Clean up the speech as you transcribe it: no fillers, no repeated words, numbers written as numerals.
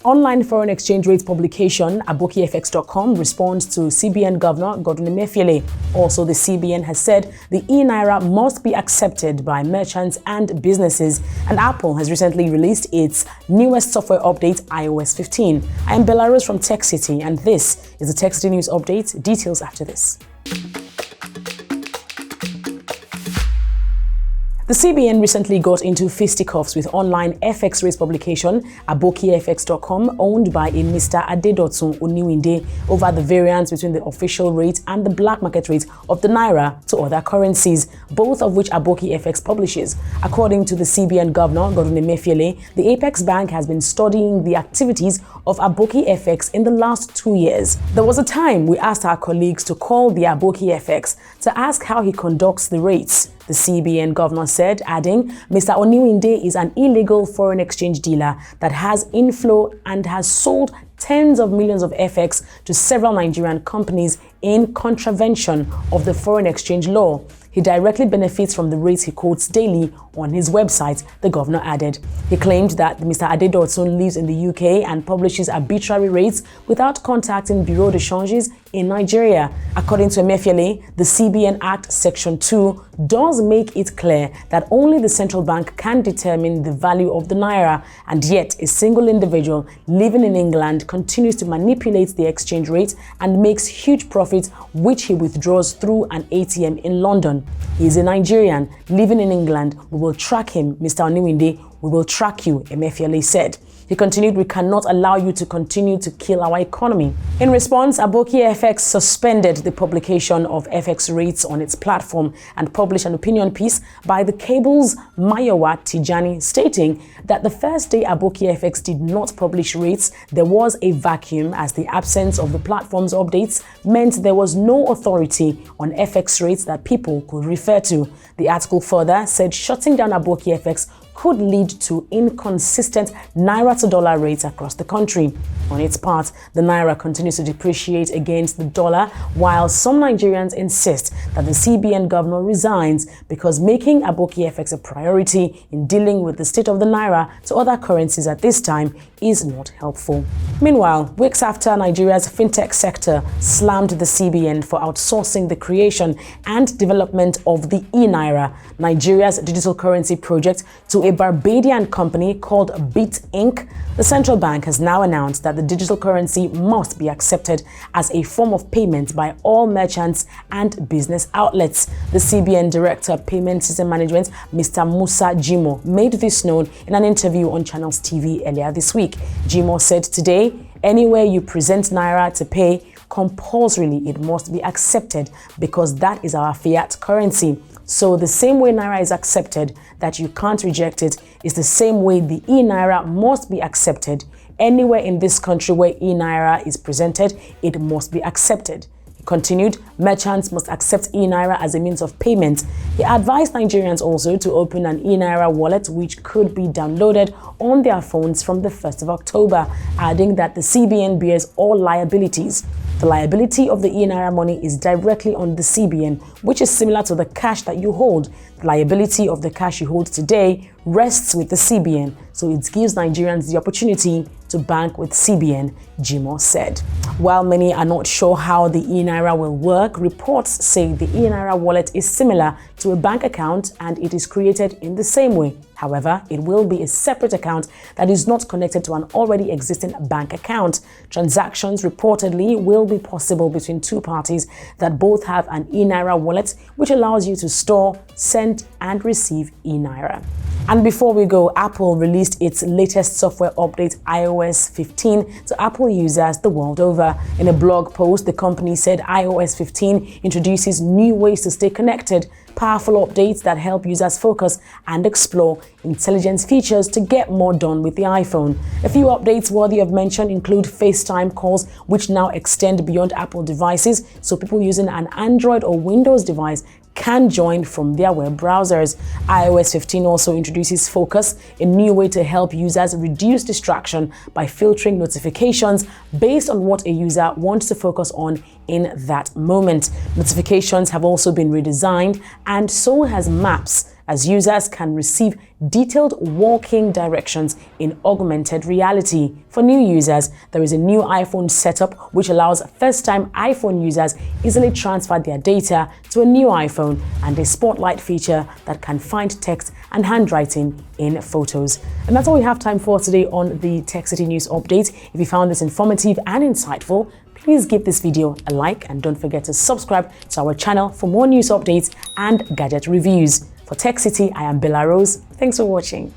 Online foreign exchange rates publication AbokiFX.com responds to CBN Governor Godwin Emefiele. Also, the CBN has said the e-Naira must be accepted by merchants and businesses, and Apple has recently released its newest software update, iOS 15. I am Belarus from Tech City, and this is the Tech City News Update. Details after this. The CBN recently got into fisticuffs with online FX rates publication AbokiFX.com, owned by a Mr. Adedotun Oniwinde, over the variance between the official rate and the black market rate of the Naira to other currencies, both of which AbokiFX publishes. According to the CBN Governor, Godwin Emefiele, the Apex Bank has been studying the activities of AbokiFX in the last 2 years. There was a time we asked our colleagues to call the AbokiFX to ask how he conducts the rates. The CBN governor said, adding, Mr. Oniwinde is an illegal foreign exchange dealer that has inflow and has sold tens of millions of FX to several Nigerian companies in contravention of the foreign exchange law. He directly benefits from the rates he quotes daily on his website, the governor added. He claimed that Mr. Adedotun lives in the UK and publishes arbitrary rates without contacting Bureau de Changes in Nigeria. According to Emefiele, the CBN Act Section 2 does make it clear that only the central bank can determine the value of the Naira, and yet a single individual living in England continues to manipulate the exchange rate and makes huge profits, which he withdraws through an ATM in London. He is a Nigerian living in England. We will track him, Mr. Oniwinde. We will track you, Emefiele said. He continued, we cannot allow you to continue to kill our economy. In response, AbokiFX suspended the publication of FX rates on its platform and published an opinion piece by the cable's Mayowa Tijani, stating that the first day AbokiFX did not publish rates, there was a vacuum, as the absence of the platform's updates meant there was no authority on FX rates that people could refer to. The article further said shutting down AbokiFX could lead to inconsistent Naira to dollar rates across the country. On its part, the Naira continues to depreciate against the dollar, while some Nigerians insist that the CBN governor resigns because making AbokiFX a priority in dealing with the state of the Naira to other currencies at this time is not helpful. Meanwhile, weeks after Nigeria's fintech sector slammed the CBN for outsourcing the creation and development of the e-Naira, Nigeria's digital currency project, to a Barbadian company called Bit Inc., the central bank has now announced that the digital currency must be accepted as a form of payment by all merchants and business outlets. The CBN Director of Payment System Management, Mr. Musa Jimo, made this known in an interview on Channels TV earlier this week. Jimo said today, anywhere you present Naira to pay, compulsorily it must be accepted because that is our fiat currency. So the same way Naira is accepted, that you can't reject it, is the same way the e-Naira must be accepted. Anywhere in this country where e-Naira is presented, it must be accepted. He continued, merchants must accept e-Naira as a means of payment. He advised Nigerians also to open an e-Naira wallet, which could be downloaded on their phones from the 1st of October, adding that the CBN bears all liabilities. The liability of the e-Naira money is directly on the CBN, which is similar to the cash that you hold. The liability of the cash you hold today rests with the CBN, so it gives Nigerians the opportunity to bank with CBN, Jimo said. While many are not sure how the e-Naira will work, reports say the e-Naira wallet is similar to a bank account and it is created in the same way. However, it will be a separate account that is not connected to an already existing bank account. Transactions reportedly will be possible between two parties that both have an e-Naira wallet, which allows you to store, send, and receive e-Naira. And before we go, Apple released its latest software update, iOS 15, to Apple users the world over. In a blog post, the company said iOS 15 introduces new ways to stay connected, powerful updates that help users focus and explore, intelligence features to get more done with the iPhone. A few updates worthy of mention include FaceTime calls, which now extend beyond Apple devices, so people using an Android or Windows device can join from their web browsers. iOS 15 also introduces Focus, a new way to help users reduce distraction by filtering notifications based on what a user wants to focus on in that moment. Notifications have also been redesigned, and so has Maps, as users can receive detailed walking directions in augmented reality. For new users, there is a new iPhone setup which allows first-time iPhone users easily transfer their data to a new iPhone, and a spotlight feature that can find text and handwriting in photos. And that's all we have time for today on the Tech City News Update. If you found this informative and insightful, please give this video a like and don't forget to subscribe to our channel for more news updates and gadget reviews. For Tech City, I am Bella Rose. Thanks for watching.